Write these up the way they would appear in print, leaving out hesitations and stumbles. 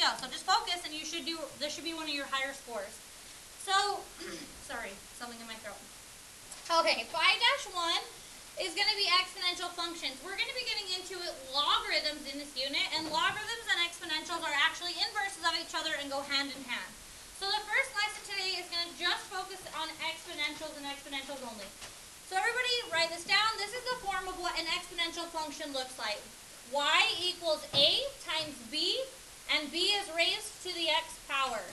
go. So just focus, and this should be one of your higher scores. So, sorry, something in my throat. Okay, phi-1 is going to be exponential functions. We're going to be getting into logarithms in this unit, and logarithms and exponentials are actually inverses of each other and go hand in hand. So the first lesson today is going to just focus on exponentials and exponentials only. So everybody write this down. This is the form of what an exponential function looks like. Y equals A times B, and B is raised to the x power.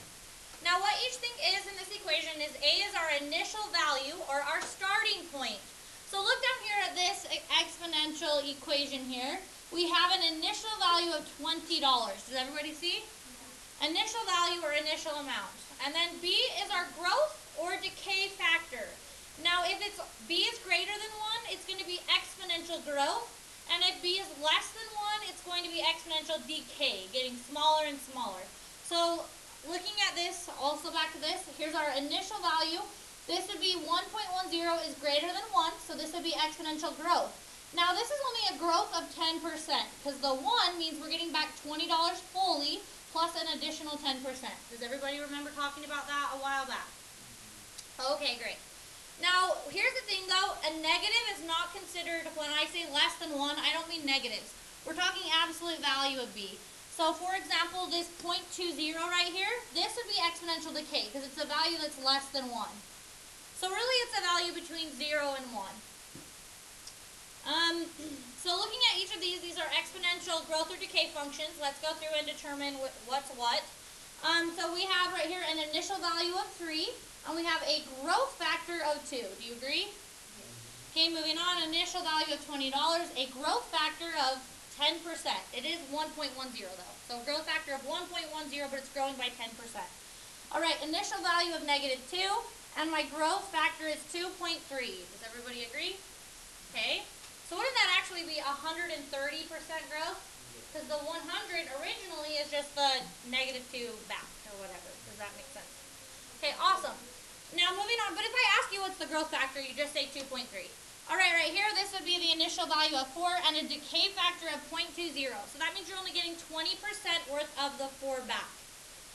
Now what each thing is in this equation is A is our initial value, or our starting point. So look down here at this exponential equation here. We have an initial value of $20. Does everybody see? Yeah. Initial value or initial amount. And then B is our growth or decay factor. Now if B is greater than 1, it's going to be exponential growth. And if B is less than 1, it's going to be exponential decay, getting smaller and smaller. So looking at this, also back to this, here's our initial value. This would be 1.10 is greater than 1, so this would be exponential growth. Now this is only a growth of 10%, because the 1 means we're getting back $20 fully, plus an additional 10%. Does everybody remember talking about that a while back? Okay, great. Now, here's the thing though, a negative is not considered, when I say less than 1, I don't mean negatives. We're talking absolute value of B. So for example, this 0.20 right here, this would be exponential decay, because it's a value that's less than 1. So really it's a value between 0 and 1. So looking at each of these are exponential growth or decay functions. Let's go through and determine what's what. So we have right here an initial value of 3. And we have a growth factor of 2. Do you agree? Yes. Okay, moving on. Initial value of $20. A growth factor of 10%. It is 1.10 though. So growth factor of 1.10, but it's growing by 10%. All right, initial value of -2. And my growth factor is 2.3. Does everybody agree? Okay. So wouldn't that actually be 130% growth? Because the 100 originally is just the -2 back or whatever. Does that make sense? Okay, awesome. Now moving on, but if I ask you what's the growth factor, you just say 2.3. All right, right here, this would be the initial value of 4 and a decay factor of 0.20. So that means you're only getting 20% worth of the 4 back.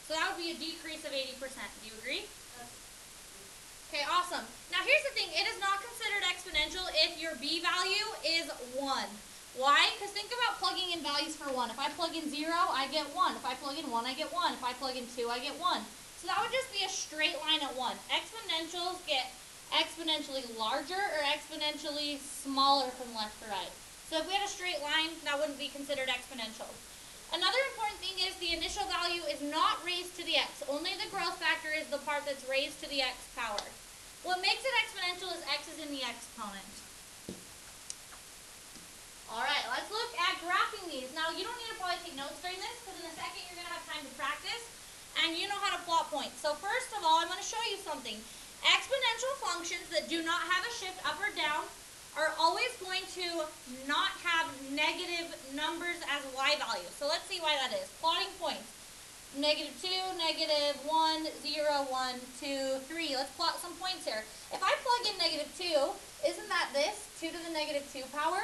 So that would be a decrease of 80%. Do you agree? Yes. Okay, awesome. Now here's the thing, it is not considered exponential if your B value is 1. Why? Because think about plugging in values for 1. If I plug in 0, I get 1. If I plug in 1, I get 1. If I plug in 2, I get 1. So that would just be a straight line at 1. Exponentials get exponentially larger or exponentially smaller from left to right. So if we had a straight line, that wouldn't be considered exponential. Another important thing is the initial value is not raised to the x. Only the growth factor is the part that's raised to the x power. What makes it exponential is x is in the exponent. Alright, let's look at graphing these. Now you don't need to probably take notes during this, because in a second you're going to have time to practice. And you know how to plot points. So first of all, I'm going to show you something. Exponential functions that do not have a shift up or down are always going to not have negative numbers as y values. So let's see why that is. Plotting points. -2, -1, 0, 1, 2, 3. Let's plot some points here. If I plug in -2, isn't that this? 2 to the -2 power?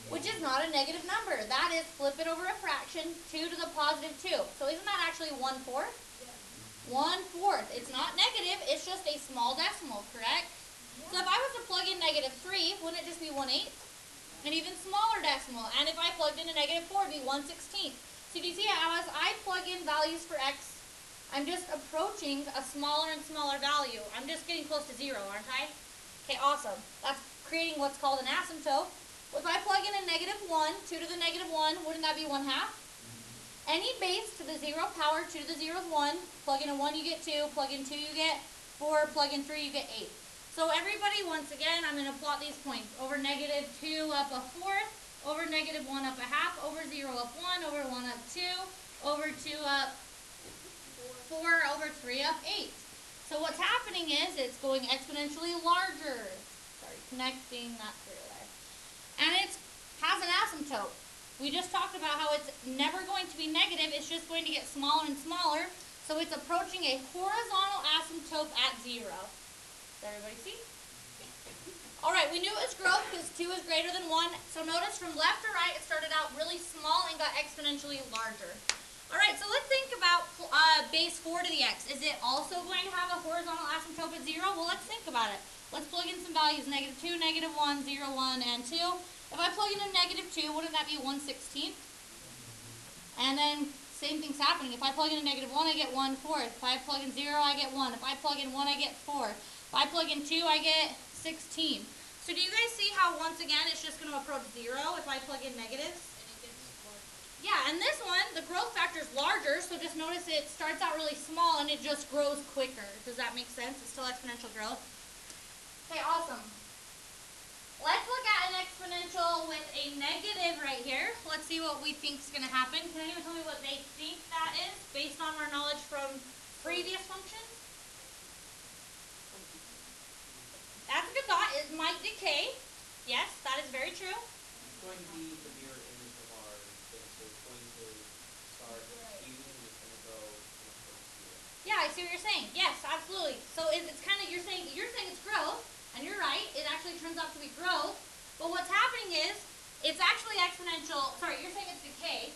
Which is not a negative number. That is, flip it over a fraction, 2 to the +2. So isn't that actually 1/4? Yeah. 1/4. It's not negative, it's just a small decimal, correct? Yeah. So if I was to plug in -3, wouldn't it just be 1/8? An even smaller decimal. And if I plugged in a -4, it'd be 1/16. So do you see how as I plug in values for x, I'm just approaching a smaller and smaller value. I'm just getting close to 0, aren't I? Okay, awesome. That's creating what's called an asymptote. If I plug in a -1, 2 to the -1, wouldn't that be 1/2? Any base to the 0 power, 2 to the 0 is 1. Plug in a 1, you get 2. Plug in 2, you get 4. Plug in 3, you get 8. So everybody, once again, I'm going to plot these points. Over -2 up 1/4. Over -1 up 1/2. Over 0 up 1. Over 1 up 2. Over 2 up 4. Over 3 up 8. So what's happening is it's going exponentially larger. Sorry, connecting that through. And it has an asymptote. We just talked about how it's never going to be negative, it's just going to get smaller and smaller. So it's approaching a horizontal asymptote at 0. Does everybody see? Alright, we knew it was growth because 2 is greater than 1. So notice from left to right it started out really small and got exponentially larger. All right, so let's think about base 4 to the x. Is it also going to have a horizontal asymptote at 0? Well, let's think about it. Let's plug in some values, -2, -1, 0, 1, and 2. If I plug in a -2, wouldn't that be 1/16? And then same thing's happening. If I plug in a -1, I get 1/4. If I plug in 0, I get 1. If I plug in 1, I get 4. If I plug in 2, I get 16. So do you guys see how, once again, it's just going to approach 0 if I plug in negatives? Yeah, and this one, the growth factor is larger, so just notice it starts out really small and it just grows quicker. Does that make sense? It's still exponential growth. Okay, awesome. Let's look at an exponential with a negative right here. Let's see what we think is going to happen. Can anyone tell me what they think that is, based on our knowledge from previous functions? That's a good thought. It might decay. Yes, that is very true. It's going to be the mirror image of our thing, so it's going to start heating and it's going to go zero. Yeah, I see what you're saying. Yes, absolutely. So it's kind of, you're saying it's growth, and you're right. It actually turns out to be growth. But what's happening is it's actually exponential. Sorry, you're saying it's decay.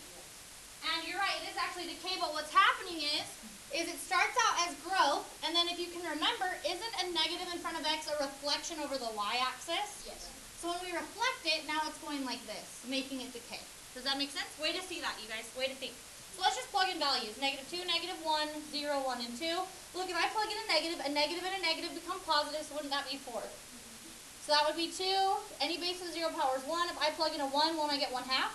And you're right, it is actually decay. But what's happening is it starts out as growth, and then if you can remember, isn't a negative in front of x a reflection over the y-axis? Yes. So when we reflect it, now it's going like this, making it decay. Does that make sense? Way to see that, you guys. Way to think. So let's just plug in values. -2, -1, 0, 1, and 2. Look, if I plug in a negative and a negative become positive, so wouldn't that be 4? So that would be 2. Any base of 0 power is 1. If I plug in a 1, won't I get 1/2?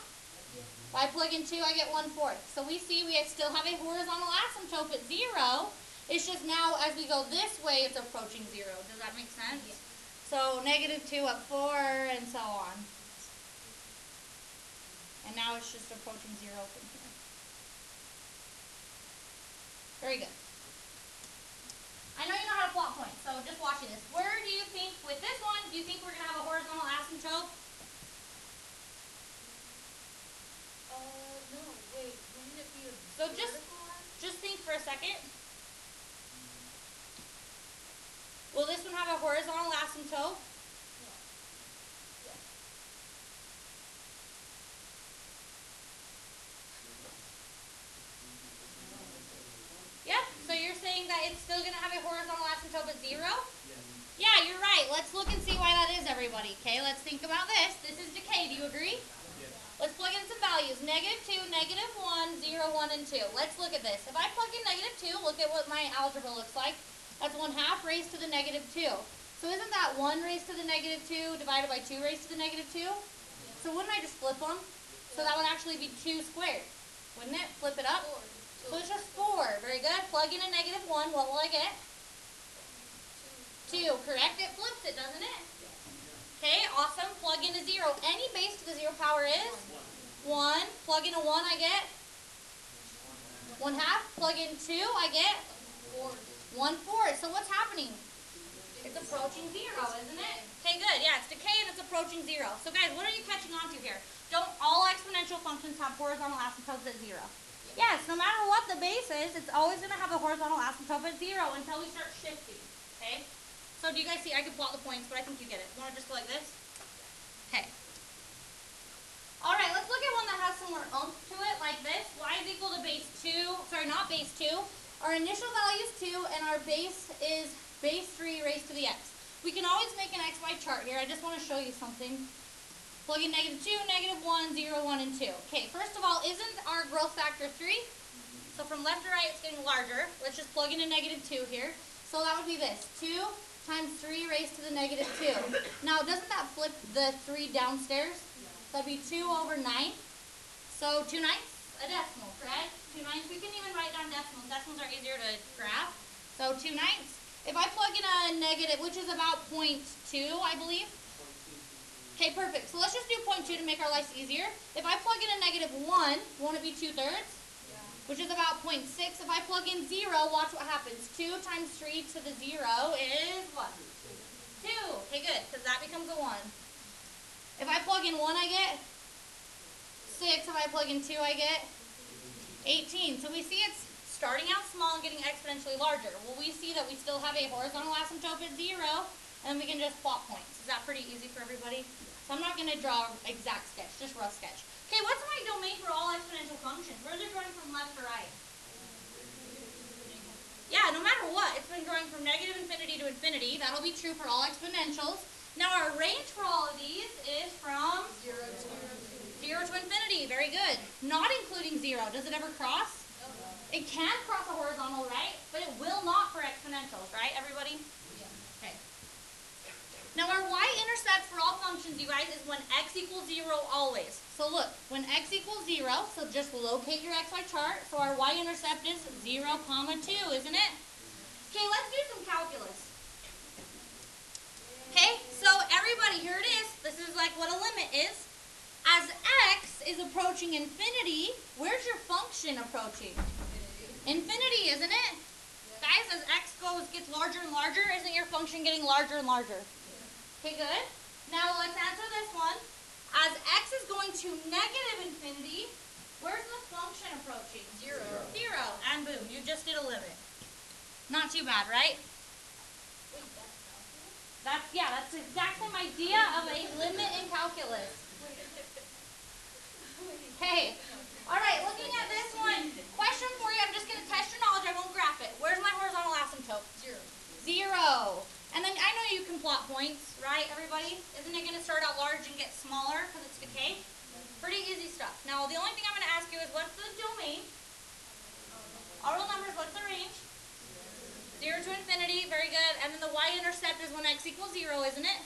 If I plug in 2, I get 1/4. So we see we still have a horizontal asymptote at 0. It's just now, as we go this way, it's approaching 0. Does that make sense? Yes. So -2 up 4, and so on. And now it's just approaching 0 from here. Very good. I know you know how to plot points, so just watching this. Where do you think, with this one, do you think we're going to have a horizontal asymptote? No, wait, wouldn't it be a So vertical line? just think for a second. Will this one have a horizontal asymptote? No. Yes. Yep. So you're saying that it's still going to have a horizontal asymptote at 0? Yes. Yeah, you're right. Let's look and see why that is, everybody. Okay, let's think about this. This is decay. Do you agree? Yes. Let's plug in some values. -2, -1, 0, 1, and 2. Let's look at this. If I plug in -2, look at what my algebra looks like. That's 1/2 raised to the -2. So isn't that 1 raised to the -2 divided by 2 raised to the -2? So wouldn't I just flip them? So that would actually be 2 squared. Wouldn't it? Flip it up. So it's just 4. Very good. Plug in a -1. What will I get? 2. Correct? It flips it, doesn't it? Okay, awesome. Plug in a 0. Any base to the 0 power is? 1. Plug in a 1, I get? 1/2. Plug in 2, I get? 1/4. So what's happening? It's approaching 0, isn't it? Okay, good. Yeah, it's decay and it's approaching 0. So guys, what are you catching on to here? Don't all exponential functions have horizontal asymptotes at 0? Yes, no matter what the base is, it's always going to have a horizontal asymptote at 0 until we start shifting. Okay? So do you guys see? I can plot the points, but I think you get it. Want to just go like this? Okay. All right, let's look at one that has some more oomph to it, like this. Y is equal to base 2. Sorry, not base 2. Our initial value is 2, and our base is base 3 raised to the x. We can always make an xy chart here. I just want to show you something. Plug in -2, -1, 0, 1, and 2. Okay, first of all, isn't our growth factor 3? So from left to right, it's getting larger. Let's just plug in a -2 here. So that would be this. 2 times 3 raised to the -2. Now, doesn't that flip the 3 downstairs? So that'd be 2 over 9. So 2/9, a decimal, correct? 2/9, we can even write down decimals. Decimals are easier to graph. So 2/9. If I plug in a negative, which is about 0.2, I believe. Okay, perfect. So let's just do 0.2 to make our lives easier. If I plug in a -1, won't it be 2/3? Which is about 0.6. If I plug in 0, watch what happens. 2 times 3 to the 0 is what? 2. Okay, good, because that becomes a 1. If I plug in 1, I get 6. If I plug in 2, I get 18. So we see it's starting out small and getting exponentially larger. Well, we see that we still have a horizontal asymptote at 0, and we can just plot points. Is that pretty easy for everybody? So I'm not going to draw an exact sketch, just rough sketch. Okay, what's my domain for all exponential functions? Where's it going from left to right? Yeah, no matter what, it's been growing from negative infinity to infinity. That'll be true for all exponentials. Now our range for all of these is from 0 to infinity. Very good. Not including 0. Does it ever cross? No. It can cross a horizontal, right? But it will not for exponentials, right, everybody? Yeah. Okay. Now our y-intercept for all functions, you guys, is when x equals 0 always. So look, when x equals 0, so just locate your xy chart. So our y-intercept is 0, 2, isn't it? Okay, let's do some calculus. Okay, so everybody, here it is. This is like what a limit is. As x is approaching infinity, where's your function approaching? Infinity, isn't it? Yeah. Guys, as x gets larger and larger, isn't your function getting larger and larger? Yeah. Okay, good. Now let's answer this one. As x is going to negative infinity, where's the function approaching? 0. 0. And boom, you just did a limit. Not too bad, right? Wait, that's calculus? That's the exact same idea of a limit in calculus. Okay. All right, looking at this one. Question for you. I'm just going to test your knowledge. I won't graph it. Where's my horizontal asymptote? 0. 0. And then I know you can plot points, right, everybody? Isn't it going to start out large and get smaller because it's decay? Pretty easy stuff. Now, the only thing I'm going to ask you is what's the domain? All real numbers, what's the range? 0 to infinity. Very good. And then the y-intercept is when x equals 0, isn't it?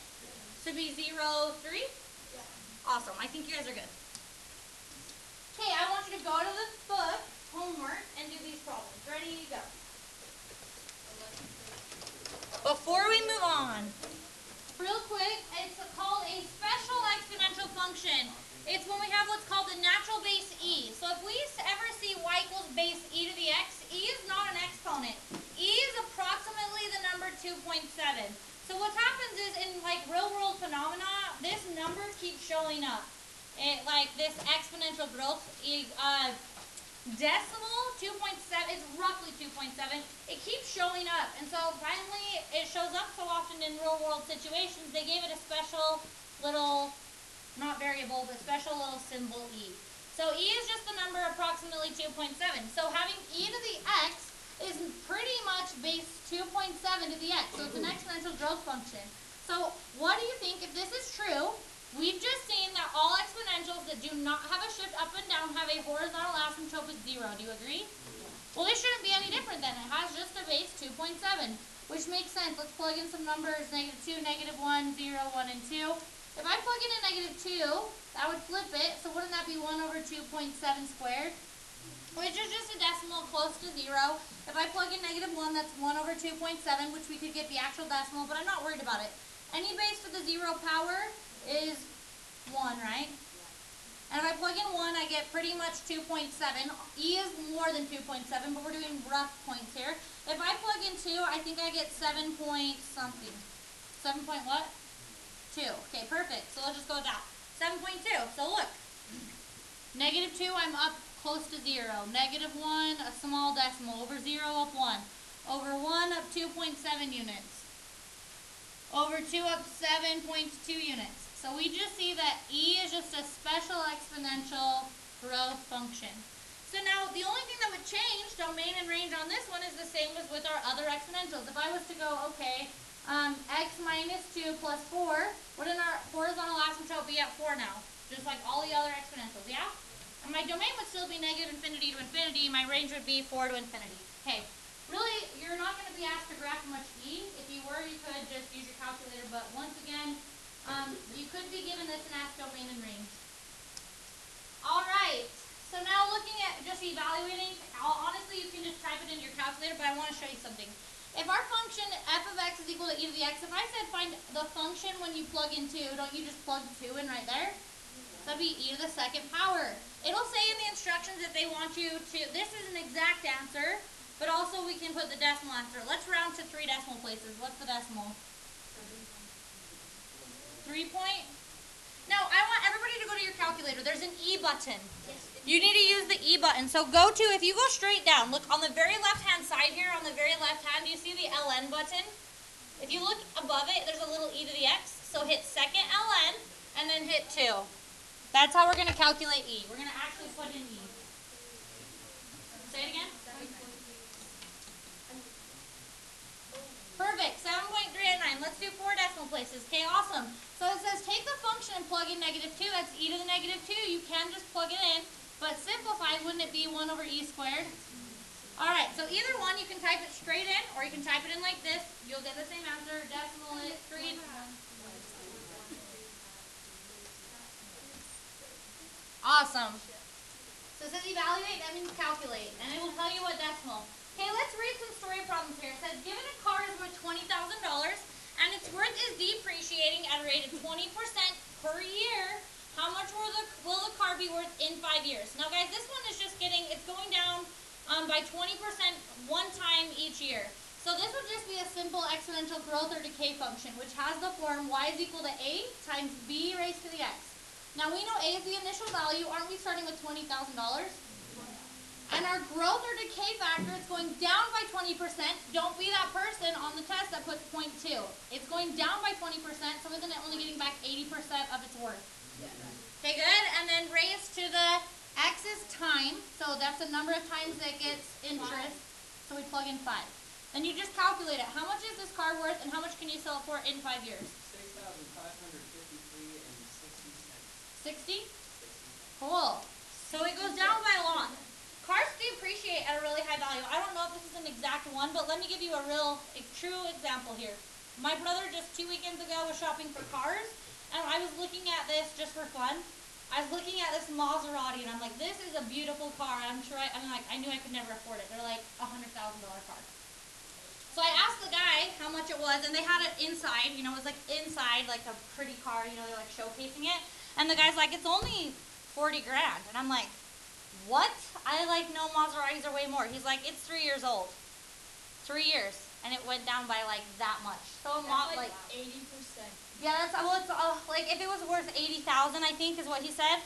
Should be 0, 3? Yeah. Awesome. I think you guys are good. Okay, I want you to go to the book, homework, and do these problems. Ready, go. Before we move on, real quick, it's called a special exponential function. It's when we have what's called the natural base e. So if we ever see y equals base e to the x, e is not an exponent. E is approximately the number 2.7. So what happens is in like real world phenomena, this number keeps showing up. Like this exponential growth, decimal 2.7 is roughly 2.7. It keeps showing up, and so finally it shows up so often in real world situations. They gave it a special little, not variable, but special little symbol e. So e is just the number approximately 2.7. So having e to the x is pretty much base 2.7 to the x. So it's an exponential growth function. So what do you think if this is true? We've just seen that all exponentials that do not have a shift up and down have a horizontal asymptote with 0. Do you agree? Well, this shouldn't be any different then. It has just a base 2.7, which makes sense. Let's plug in some numbers, -2, -1, 0, 1, and 2. If I plug in a -2, that would flip it. So wouldn't that be 1 over 2.7 squared? Which is just a decimal close to 0. If I plug in -1, that's 1 over 2.7, which we could get the actual decimal, but I'm not worried about it. Any base to the 0 power is 1, right? And if I plug in 1, I get pretty much 2.7. E is more than 2.7, but we're doing rough points here. If I plug in 2, I think I get 7 point something. 7 point what? 2. Okay, perfect. So let's just go with that. 7.2. So look. -2, I'm up close to 0. -1, a small decimal. Over 0, up 1. Over 1, up 2.7 units. Over 2, up 7.2 units. So we just see that e is just a special exponential growth function. So now the only thing that would change domain and range on this one is the same as with our other exponentials. If I was to go, okay, x minus 2 plus 4, wouldn't our horizontal asymptote be at 4 now? Just like all the other exponentials, yeah? And my domain would still be negative infinity to infinity. My range would be 4 to infinity. Okay, really, you're not going to be asked to graph much e. If you were, you could just use your calculator, but once again, you could be given this and asked domain and range. All right, so now looking at just evaluating, honestly, you can just type it into your calculator, but I want to show you something. If our function f of x is equal to e to the x, if I said find the function when you plug in 2, don't you just plug 2 in right there? That'd be e to the 2nd power. It'll say in the instructions that they want you to, this is an exact answer, but also we can put the decimal answer. Let's round to 3 decimal places. What's the decimal? 3 point? Now, I want everybody to go to your calculator. There's an E button. You need to use the E button. So go to, if you go straight down, look on the very left-hand side here, on the very left hand, do you see the LN button? If you look above it, there's a little E to the X. So hit second LN, and then hit 2. That's how we're going to calculate E. We're going to actually put in E. Say it again. Perfect. 7.389. Let's do 4 decimal places. Okay, awesome. So it says take the function and plug in -2. That's e to the -2. You can just plug it in. But simplified, wouldn't it be 1 over e squared? Alright, so either one, you can type it straight in, or you can type it in like this. You'll get the same answer. Decimal it, 3. Awesome. So it says evaluate, that means calculate. And it will tell you what decimal. Okay, let's read some story problems here. It says, given a car is worth $20,000 and its worth is depreciating at a rate of 20% per year, how much will the car be worth in 5 years? Now guys, this one is just it's going down by 20% one time each year. So this would just be a simple exponential growth or decay function, which has the form y is equal to a times b raised to the x. Now we know a is the initial value. Aren't we starting with $20,000? And our growth or decay factor is going down by 20%. Don't be that person on the test that puts 0.2. It's going down by 20%, so isn't it only getting back 80% of its worth? Yeah. Okay, good. And then raised to the x is time, so that's the number of times that gets interest. So we plug in 5. Then you just calculate it. How much is this car worth, and how much can you sell it for in 5 years? 6,553 and 60 cents. 60? Cool. So it goes down by a lot. Cars depreciate at a really high value. I don't know if this is an exact one, but let me give you a true example here. My brother just 2 weekends ago was shopping for cars, and I was looking at this just for fun. I was looking at this Maserati, and I'm like, this is a beautiful car. I knew I could never afford it. They're like $100,000 car. So I asked the guy how much it was, and they had it inside. You know, it was like inside, like a pretty car. You know, they're like showcasing it. And the guy's like, it's only 40 grand. And I'm like, what? I know Maseratis are way more. He's like, it's 3 years old. 3 years. And it went down by like that much. So that's like 80%. Yeah, it's like if it was worth 80,000, I think is what he said.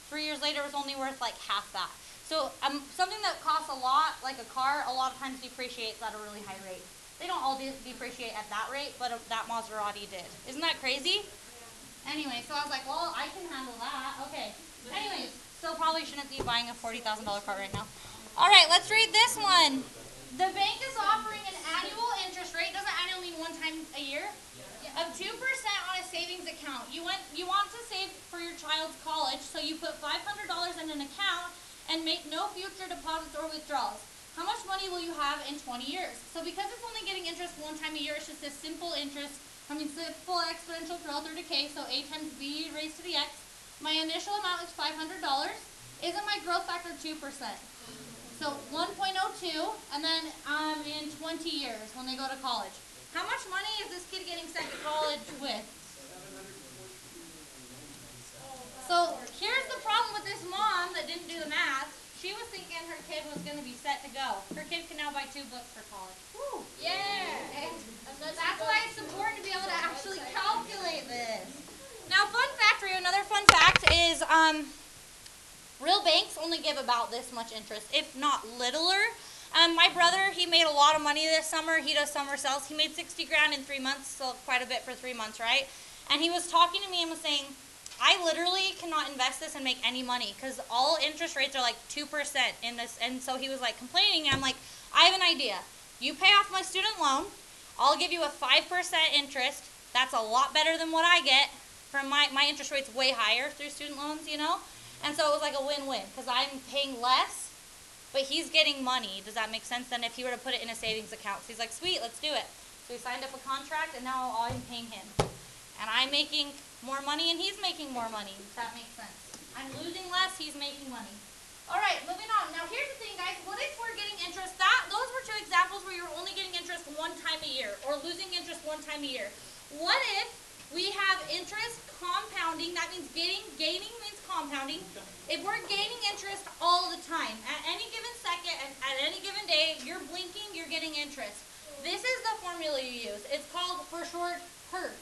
3 years later, it was only worth like half that. So something that costs a lot, like a car, a lot of times depreciates at a really high rate. They don't all depreciate at that rate, but that Maserati did. Isn't that crazy? Yeah. Anyway, so I was like, well, I can handle that. Okay. Anyways, so probably shouldn't be buying a $40,000 car right now. All right, let's read this one. The bank is offering an annual interest rate. Doesn't annual mean one time a year? Of 2% on a savings account. You want to save for your child's college, so you put $500 in an account and make no future deposits or withdrawals. How much money will you have in 20 years? So because it's only getting interest one time a year, it's just a simple simple exponential growth or decay, so a times b raised to the x. My initial amount is $500. Isn't my growth factor 2%? So 1.02, and then in 20 years when they go to college. How much money is this kid getting sent to college with? So here's the problem with this mom that didn't do the math. She was thinking her kid was going to be set to go. Her kid can now buy 2 books for college. Woo! Yeah! And that's why it's important to be able to actually calculate this. Now, fun fact for you, another fun fact is real banks only give about this much interest, if not littler. My brother, he made a lot of money this summer. He does summer sales. He made 60 grand in 3 months, so quite a bit for 3 months, right? And he was talking to me and was saying, I literally cannot invest this and make any money because all interest rates are like 2% in this. And so he was like complaining. And I'm like, I have an idea. You pay off my student loan. I'll give you a 5% interest. That's a lot better than what I get from my interest rate's way higher through student loans, you know? And so it was like a win-win because I'm paying less, but he's getting money. Does that make sense? Than if he were to put it in a savings account. So he's like, sweet, let's do it. So he signed up a contract, and now I'm paying him. And I'm making more money, and he's making more money, if that makes sense. I'm losing less, he's making money. All right, moving on. Now, here's the thing, guys. What if we're getting interest? Those were 2 examples where you're only getting interest one time a year, or losing interest one time a year. What if we have interest compounding? That means gaining means compounding. If we're gaining interest all the time, at any given second, and at any given day, you're blinking, you're getting interest. This is the formula you use. It's called, for short, PERT.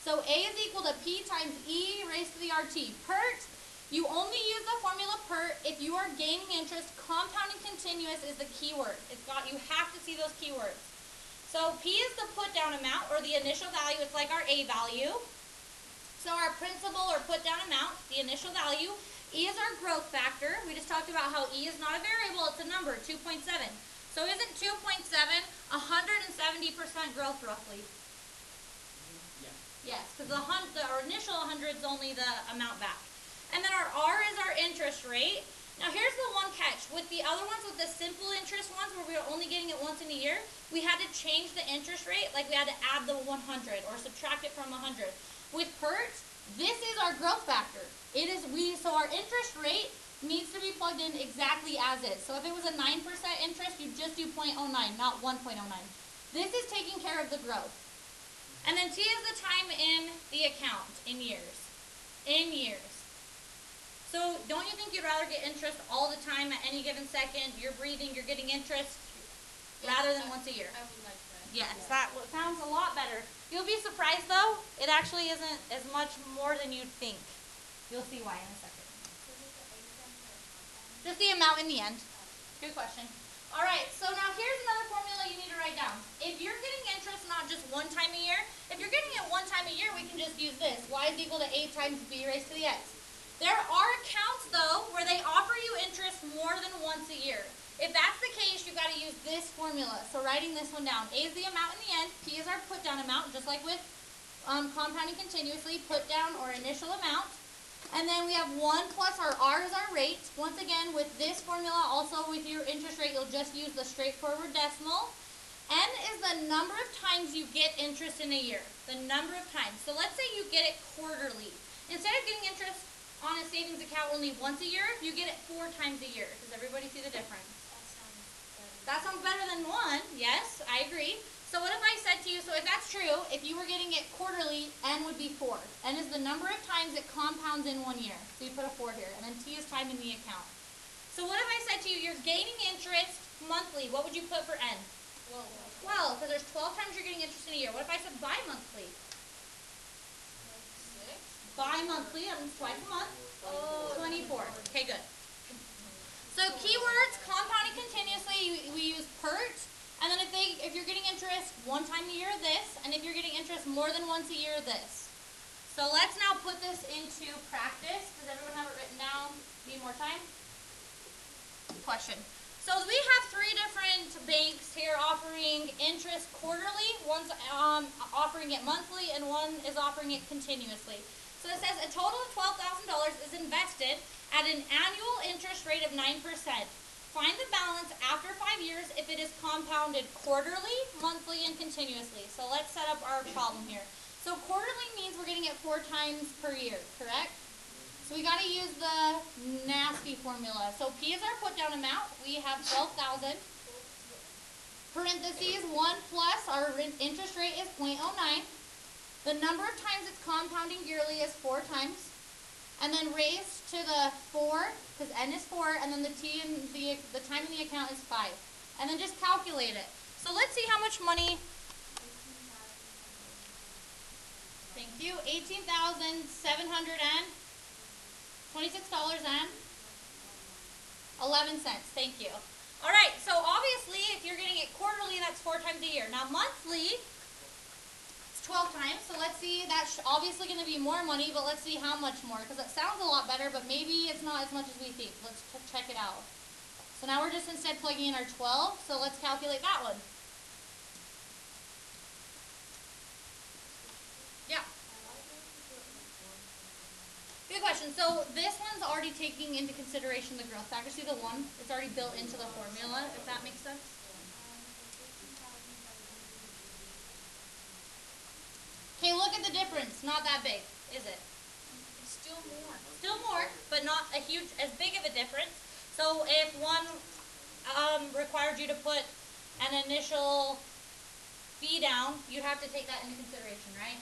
So A is equal to P times E raised to the RT. PERT, you only use the formula PERT if you are gaining interest. Compounding continuous is the key word. You have to see those keywords. So P is the put down amount, or the initial value. It's like our A value. So our principal or put down amount, the initial value. E is our growth factor. We just talked about how E is not a variable, it's a number, 2.7. So isn't 2.7 170% growth roughly? Yeah. Yes, because our initial 100 is only the amount back. And then our R is our interest rate. Now here's the one catch. With the other ones, with the simple interest ones where we were only getting it once in a year, we had to change the interest rate, like we had to add the 100 or subtract it from 100. With PERT, this is our growth factor. So our interest rate needs to be plugged in exactly as is. So if it was a 9% interest, you just do 0.09, not 1.09. This is taking care of the growth. And then T is the time in the account, in years. In years. So don't you think you'd rather get interest all the time at any given second? You're breathing, you're getting interest, rather than once a year. I would like that. Yes, that sounds a lot better. You'll be surprised though, it actually isn't as much more than you'd think. You'll see why in a second. Just the amount in the end. Good question. All right, so now here's another formula you need to write down. If you're getting interest not just one time a year, if you're getting it one time a year, we can just use this. Y is equal to A times B raised to the X. There are accounts, though, where they offer you interest more than once a year. If that's the case, you've got to use this formula. So writing this one down. A is the amount in the end. P is our put down amount, just like with compounding continuously, put down or initial amount. And then we have 1 plus our R is our rate. Once again, with this formula, also with your interest rate, you'll just use the straightforward decimal. N is the number of times you get interest in a year. The number of times. So let's say you get it quarterly. Instead of getting interest on a savings account only once a year, you get it 4 times a year. Does everybody see the difference? That sounds better than 1. Yes, I agree. So what if I said to you, so if that's true, if you were getting it quarterly, N would be 4. N is the number of times it compounds in 1 year. So you put a 4 here. And then T is time in the account. So what if I said to you, you're gaining interest monthly. What would you put for N? 12, because there's 12 times you're getting interest in a year. What if I said bi-monthly? Bi-monthly, that means twice a month. 24. Okay, good. So keywords, compounding continuously, we use PERT. And then if you're getting interest one time a year, this. And if you're getting interest more than once a year, this. So let's now put this into practice. Does everyone have it written down? Need more time? Question. So we have 3 different banks here offering interest quarterly. One's offering it monthly, and one is offering it continuously. So it says a total of $12,000 is invested at an annual interest rate of 9%. Find the balance after 5 years if it is compounded quarterly, monthly, and continuously. So let's set up our problem here. So quarterly means we're getting it 4 times per year, correct? So we got to use the nasty formula. So P is our put down amount. We have 12,000. Parentheses 1 plus our interest rate is 0.09. The number of times it's compounding yearly is 4 times. And then raised to the 4, because N is 4, and then the T in the time in the account is 5. And then just calculate it. So let's see how much money. Thank you. $18,726.11. Thank you. All right. So obviously, if you're getting it quarterly, that's 4 times a year. Now monthly, 12 times, so let's see, that's obviously going to be more money, but let's see how much more, because it sounds a lot better, but maybe it's not as much as we think. Let's check it out. So now we're just instead plugging in our 12, so let's calculate that one. Yeah. Good question. So this one's already taking into consideration the growth factor. See the 1? It's already built into the formula, if that makes sense. Okay, look at the difference. Not that big, is it? It's still more. Still more, but not a huge, as big of a difference. So if one required you to put an initial fee down, you'd have to take that into consideration, right?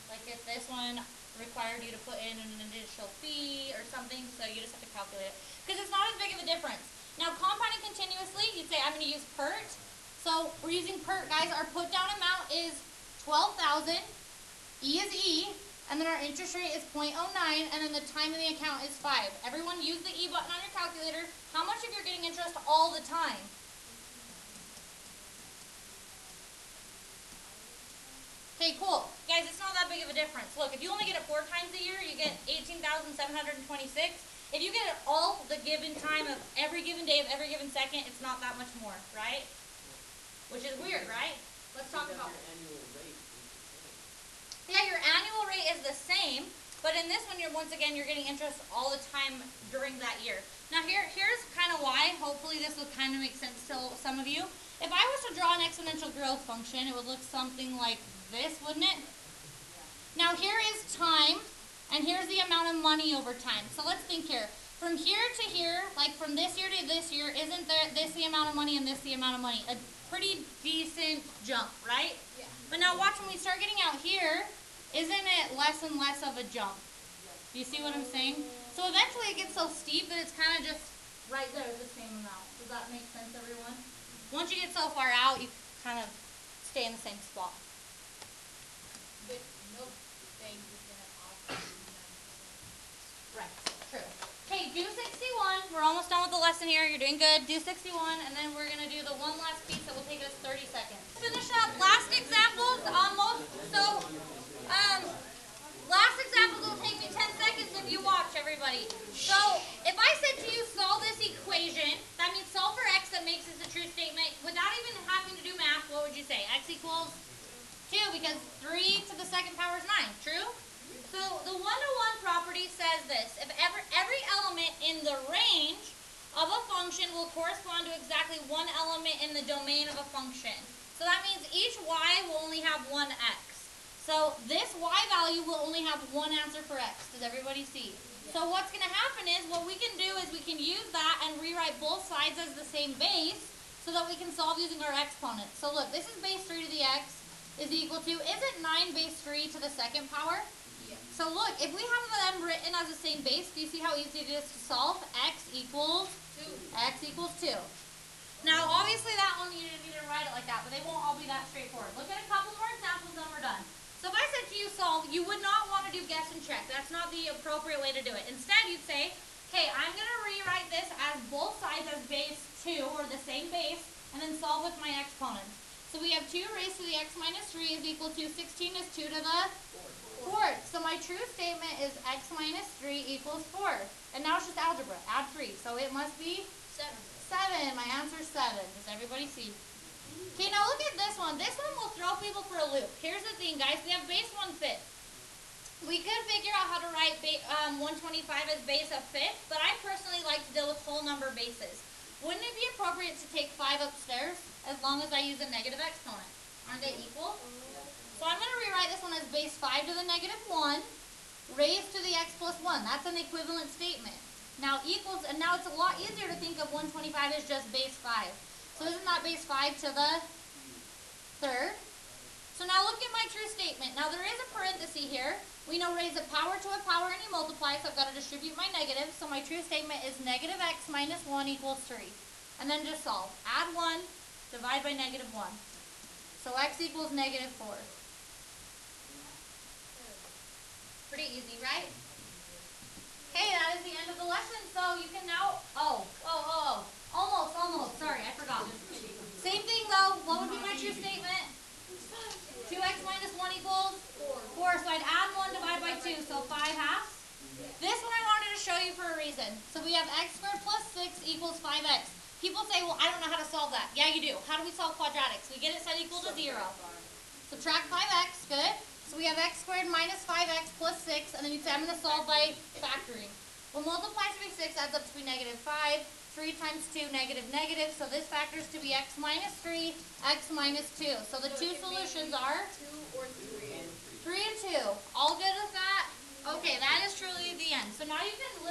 Like if this one required you to put in an initial fee or something, so you just have to calculate it. Because it's not as big of a difference. Now compounding continuously, you'd say I'm going to use PERT. So we're using PERT, guys. Our put down amount is 12,000. E is E, and then our interest rate is 0.09, and then the time in the account is 5. Everyone use the E button on your calculator. How much if you're getting interest all the time? Okay, cool. guys, it's not that big of a difference. Look, if you only get it 4 times a year, you get 18,726. If you get it all the given time of every given day of every given second, it's not that much more, right? Which is weird, right? Let's talk about it. Your annual rate is the same. Yeah, your annual rate is the same, but in this one, once again, you're getting interest all the time during that year. Now, here's kind of why. Hopefully, this will kind of make sense to some of you. If I was to draw an exponential growth function, it would look something like this, wouldn't it? Now, here is time, and here's the amount of money over time. So let's think here. From here to here, like from this year to this year, isn't this the amount of money and this the amount of money? A pretty decent jump, right? Yeah. But now watch, when we start getting out here, isn't it less and less of a jump? Do you see what I'm saying? So eventually it gets so steep that it's kind of just right there, the same amount. Does that make sense, everyone? Once you get so far out, you kind of stay in the same spot. But no bank is gonna offer you 9%. Right, true. Okay, do 61. We're almost done with the lesson here. You're doing good. Do 61, and then we're going to do the one last piece that will take us 30 seconds. Finish up. Last examples. Last examples will take me 10 seconds if you watch, everybody. So, if I said to you, solve this equation, that means solve for x that makes this a true statement. Without even having to do math, what would you say? X equals 2, because 3 to the second power is 9. True? So the one-to-one property says this: if every element in the range of a function will correspond to exactly one element in the domain of a function. So that means each y will only have one x. So this y value will only have one answer for x. Does everybody see? So what's going to happen is, what we can do is we can use that and rewrite both sides as the same base so that we can solve using our exponents. So look, this is base 3 to the x is equal to, isn't 9 base 3 to the second power? So look, if we have them written as the same base, do you see how easy it is to solve? X equals 2. Now, obviously that one, you didn't need to write it like that, but they won't all be that straightforward. Look at a couple more examples, then we're done. So if I said to you solve, you would not want to do guess and check. That's not the appropriate way to do it. Instead, you'd say, okay, I'm going to rewrite this as both sides as base 2, or the same base, and then solve with my exponents. So we have 2 raised to the x minus 3 is equal to 16 is 2 to the 4th. So my true statement is x minus 3 equals 4. And now it's just algebra. Add 3. So it must be 7. My answer is 7. Does everybody see? Okay, now look at this one. This one will throw people for a loop. Here's the thing, guys. We have base 1/5. We could figure out how to write 125 as base of 5th, but I personally like to deal with whole number bases. Wouldn't it be appropriate to take 5 upstairs as long as I use a negative exponent? Aren't they equal? So I'm going to rewrite this one as base 5 to the negative 1 raised to the x plus 1. That's an equivalent statement. Now equals, and now it's a lot easier to think of 125 as just base 5. So isn't that base 5 to the 3rd? So now look at my true statement. Now there is a parenthesis here. We know raise a power to a power and you multiply, so I've got to distribute my negative. So my true statement is negative x minus 1 equals 3. And then just solve. Add 1, divide by negative 1. So x equals negative 4. Pretty easy, right? Okay, that is the end of the lesson. So you can now, almost, sorry, I forgot. Same thing though, what would be my true statement? 2x minus 1 equals 4. So I'd add 1, divide by 2, so 5 halves. This one I wanted to show you for a reason. So we have x squared plus 6 equals 5x. People say, well, I don't know how to solve that. Yeah, you do. How do we solve quadratics? We get it set equal to 0. Subtract 5x, good. So we have x squared minus 5x plus 6, and then you say, I'm going to solve by factoring. Well, multiply 3 by 6 adds up to be negative 5. 3 times 2, negative, negative. So this factors to be x minus 3, x minus 2. So the two solutions are 2 or 3. 3 and 2. All good with that? Okay, that is truly the end. So now you can